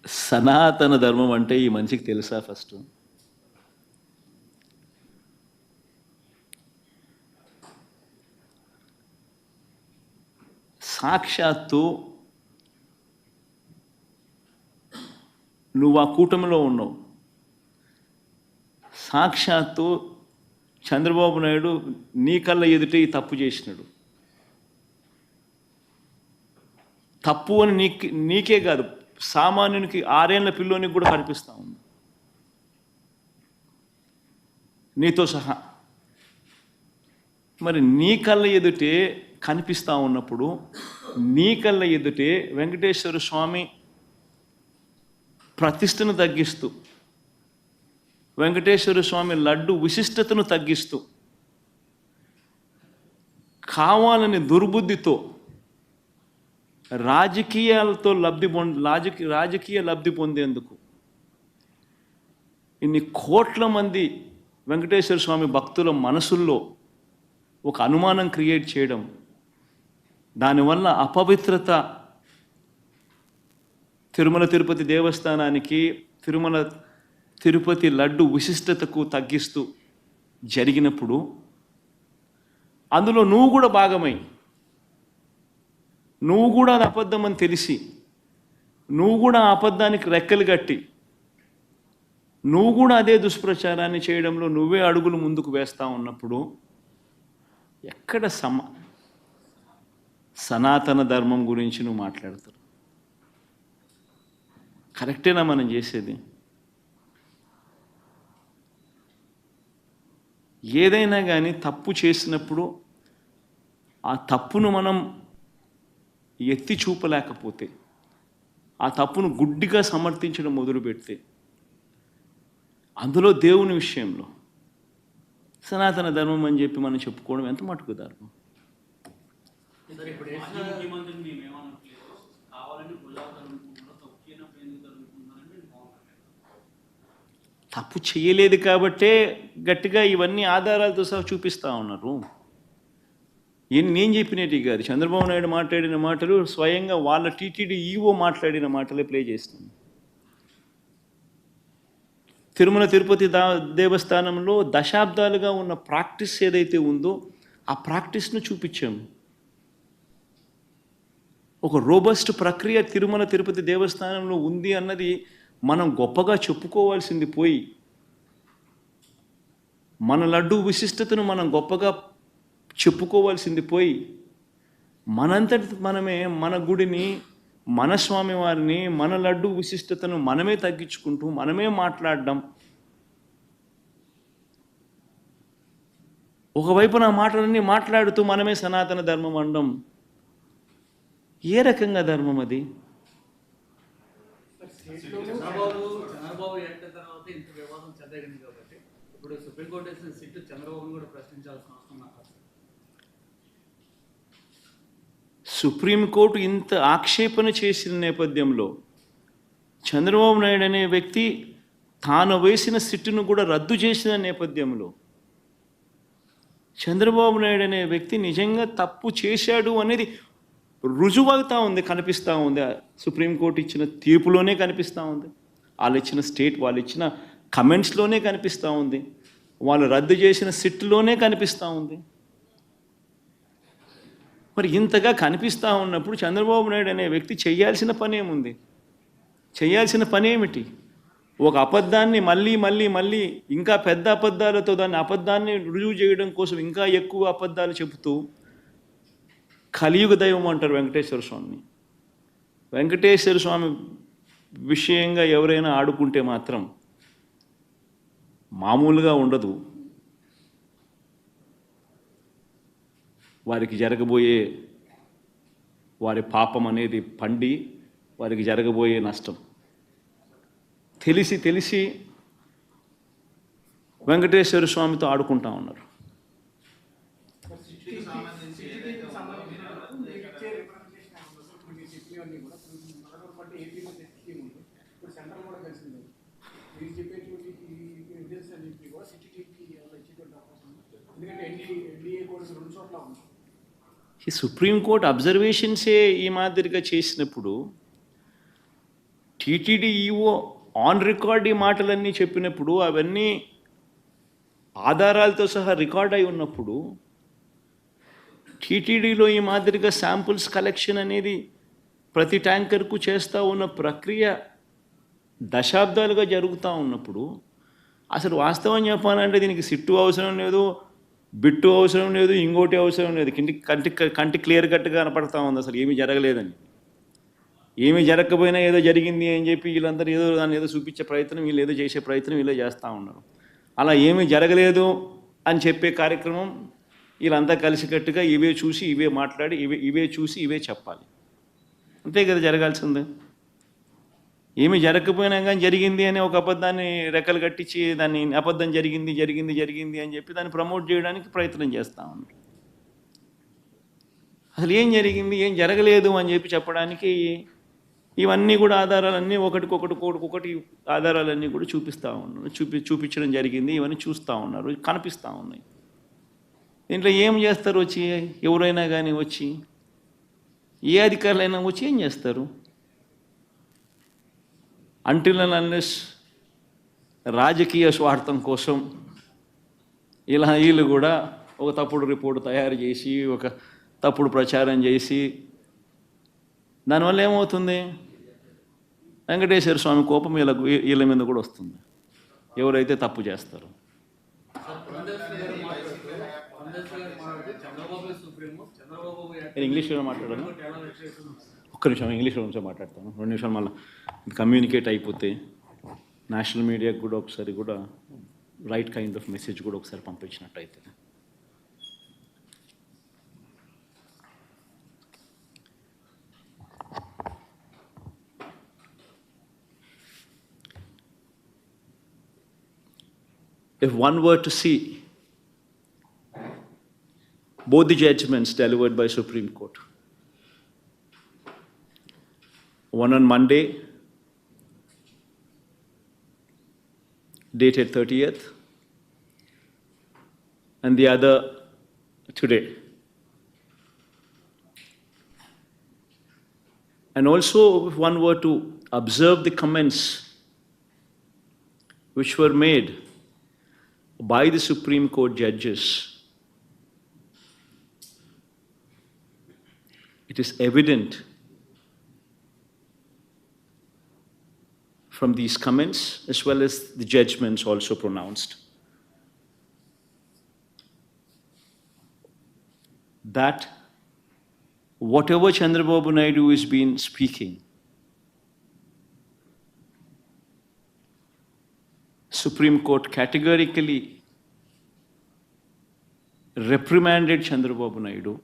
సనాతన ధర్మం అంటే ఈ మనిషికి తెలుసా? ఫస్ట్ సాక్షాత్తు నువ్వు ఆ కూటమిలో ఉన్నావు. సాక్షాత్తు చంద్రబాబు నాయుడు నీ కళ్ళ ఎదుటే ఈ తప్పు చేసినాడు. తప్పు అని నీకే కాదు, సామాన్యునికి 6 ఏళ్ల పిల్లోనికి కూడా కనిపిస్తూ ఉంది, నీతో సహా. మరి నీ కళ్ళ ఎదుటే కనిపిస్తూ ఉన్నప్పుడు, నీ కళ్ళ ఎదుటే వెంకటేశ్వర స్వామి ప్రతిష్టను తగ్గిస్తూ, వెంకటేశ్వర స్వామి లడ్డు విశిష్టతను తగ్గిస్తూ, కావాలని దుర్బుద్ధితో రాజకీయాలతో రాజకీయ లబ్ధి పొందేందుకు ఇన్ని కోట్ల మంది వెంకటేశ్వర స్వామి భక్తుల మనసుల్లో ఒక అనుమానం క్రియేట్ చేయడం, దానివల్ల అపవిత్రత తిరుమల తిరుపతి దేవస్థానానికి, తిరుమల తిరుపతి లడ్డు విశిష్టతకు తగ్గిస్తూ జరిగినప్పుడు, అందులో నువ్వు కూడా భాగమై, నువ్వు కూడా అది అబద్ధం అని తెలిసి, నువ్వు కూడా ఆ అబద్ధానికి రెక్కలు కట్టి, నువ్వు కూడా అదే దుష్ప్రచారాన్ని చేయడంలో నువ్వే అడుగులు ముందుకు వేస్తూ ఉన్నప్పుడు, ఎక్కడ సనాతన ధర్మం గురించి నువ్వు మాట్లాడతావు? కరెక్టేనా మనం చేసేది? ఏదైనా కానీ తప్పు చేసినప్పుడు ఆ తప్పును మనం ఎత్తి చూపలేకపోతే, ఆ తప్పును గుడ్డిగా సమర్థించడం మొదలుపెడితే, అందులో దేవుని విషయంలో సనాతన ధర్మం అని చెప్పి మనం చెప్పుకోవడం ఎంత మటుకు ధర్మం? తప్పు చేయలేదు కాబట్టే గట్టిగా ఇవన్నీ ఆధారాలతో సహా చూపిస్తూ ఉన్నారు. నేను చెప్పినట్టు కాదు, చంద్రబాబు నాయుడు మాట్లాడిన మాటలు స్వయంగా వాళ్ళ టీటీడీ ఈవో మాట్లాడిన మాటలే ప్లే చేస్తుంది. తిరుమల తిరుపతి దేవస్థానంలో దశాబ్దాలుగా ఉన్న ప్రాక్టీస్ ఏదైతే ఉందో ఆ ప్రాక్టీస్ను చూపించాము. ఒక రోబస్ట్ ప్రక్రియ తిరుమల తిరుపతి దేవస్థానంలో ఉంది అన్నది మనం గొప్పగా చెప్పుకోవాల్సింది పోయి, మన లడ్డు విశిష్టతను మనం గొప్పగా చెప్పుకోవాల్సింది పోయి, మనంతటి మనమే మన గుడిని, మన స్వామివారిని, మన లడ్డు విశిష్టతను మనమే తగ్గించుకుంటూ మనమే మాట్లాడడం, ఒకవైపు నా మాటలన్నీ మాట్లాడుతూ మనమే సనాతన ధర్మం అనడం ఏ రకంగా ధర్మం అది? చంద్రబాబు ఎంటర్ తర్వాత ఇంత వివాదం చెందగింది కాబట్టి ఇప్పుడు సుప్రీంకోర్టు వేసిన సిట్టు చంద్రబాబును కూడా ప్రశ్నించాల్సిన అవసరం నాకు. సుప్రీంకోర్టు ఇంత ఆక్షేపణ చేసిన నేపథ్యంలో చంద్రబాబు నాయుడు అనే వ్యక్తి తాను వేసిన సిట్టును కూడా రద్దు చేసిన నేపథ్యంలో చంద్రబాబు నాయుడు అనే వ్యక్తి నిజంగా తప్పు చేశాడు అనేది రుజువవుతూ ఉంది, కనిపిస్తూ ఉంది. సుప్రీంకోర్టు ఇచ్చిన తీర్పులోనే కనిపిస్తూ ఉంది, వాళ్ళు ఇచ్చిన కమెంట్స్లోనే కనిపిస్తూ ఉంది, వాళ్ళు రద్దు చేసిన సిట్టులోనే కనిపిస్తూ ఉంది. మరి ఇంతగా కనిపిస్తూ ఉన్నప్పుడు చంద్రబాబు నాయుడు అనే వ్యక్తి చేయాల్సిన పని ఏముంది? చేయాల్సిన పని ఏమిటి? ఒక అబద్ధాన్ని మళ్ళీ మళ్ళీ మళ్ళీ ఇంకా పెద్ద అబద్ధాలతో దాన్ని అబద్ధాన్ని రుజువు చేయడం కోసం ఇంకా ఎక్కువ అబద్ధాలు చెబుతూ, కలియుగ దైవం అంటారు వెంకటేశ్వర స్వామిని. వెంకటేశ్వర స్వామి విషయంగా ఎవరైనా ఆడుకుంటే మాత్రం మామూలుగా ఉండదు. వారికి జరగబోయే వారి పాపం అనేది పండి వారికి జరగబోయే నష్టం తెలిసి తెలిసి వెంకటేశ్వర స్వామితో ఆడుకుంటా ఉన్నారు. ఈ సుప్రీంకోర్టు అబ్జర్వేషన్సే ఈ మాదిరిగా చేసినప్పుడు టీటీడీ ఈఓ ఆన్ రికార్డ్ ఈ మాటలన్నీ చెప్పినప్పుడు అవన్నీ ఆధారాలతో సహా రికార్డ్ అయి ఉన్నప్పుడు టీటీడీలో ఈ మాదిరిగా శాంపుల్స్ కలెక్షన్ అనేది ప్రతి ట్యాంకర్కు చేస్తూ ఉన్న ప్రక్రియ దశాబ్దాలుగా జరుగుతూ ఉన్నప్పుడు అసలు వాస్తవం చెప్పాలంటే దీనికి సిట్టు అవసరం లేదు, బిట్టు అవసరం లేదు, ఇంకోటి అవసరం లేదు. కంటి క్లియర్ కట్గా కనపడతా ఉంది అసలు ఏమీ జరగలేదని. ఏమీ జరగకపోయినా ఏదో జరిగింది అని చెప్పి వీళ్ళందరూ ఏదో దాన్ని ఏదో చూపించే ప్రయత్నం, వీళ్ళు ఏదో చేసే ప్రయత్నం వీళ్ళే చేస్తూ ఉన్నారు. అలా ఏమీ జరగలేదు అని చెప్పే కార్యక్రమం వీళ్ళంతా కలిసికట్టుగా ఇవే చూసి ఇవే మాట్లాడి ఇవే చూసి ఇవే చెప్పాలి. అంతే కదా జరగాల్సింది. ఏమీ జరగకపోయినా కానీ జరిగింది అని ఒక అబద్ధాన్ని రెక్కలు కట్టించి దాన్ని అబద్ధం జరిగింది జరిగింది జరిగింది అని చెప్పి దాన్ని ప్రమోట్ చేయడానికి ప్రయత్నం చేస్తూ ఉన్నారు. అసలు ఏం జరిగింది ఏం జరగలేదు అని చెప్పి చెప్పడానికి ఇవన్నీ కూడా ఆధారాలన్నీ ఒకటికొకటి ఆధారాలన్నీ కూడా చూపిస్తూ ఉన్నారు. చూపించడం జరిగింది. ఇవన్నీ చూస్తూ ఉన్నారు, కనిపిస్తూ ఉన్నాయి. దీంట్లో ఏం చేస్తారు వచ్చి ఎవరైనా కానీ వచ్చి ఏ అధికారులైనా వచ్చి ఏం చేస్తారు? అంటిల్ అండ్ అన్లెస్ రాజకీయ స్వార్థం కోసం వీళ్ళు కూడా ఒక తప్పుడు రిపోర్ట్ తయారు చేసి ఒక తప్పుడు ప్రచారం చేసి దానివల్ల ఏమవుతుంది? వెంకటేశ్వర స్వామి కోపం వీళ్ళ మీద కూడా వస్తుంది ఎవరైతే తప్పు చేస్తారో. నేను ఇంగ్లీష్లో మాట్లాడాను. ఒక్క నిమిషం ఇంగ్లీష్లో నుంచో మాట్లాడతాను. 2 నిమిషాలు మళ్ళీ కమ్యూనికేట్ అయిపోతే నేషనల్ మీడియాకి కూడా ఒకసారి కూడా రైట్ కైండ్ ఆఫ్ మెసేజ్ కూడా ఒకసారి పంపించినట్టు అవుతుంది. If one were to see both the judgments delivered by Supreme Court, one on Monday, dated 30th, and the other today. And also, if one were to observe the comments which were made by the Supreme Court judges, it is evident from these comments as well as the judgments also pronounced that whatever Chandrababu Naidu has been speaking, Supreme Court categorically reprimanded Chandrababu Naidu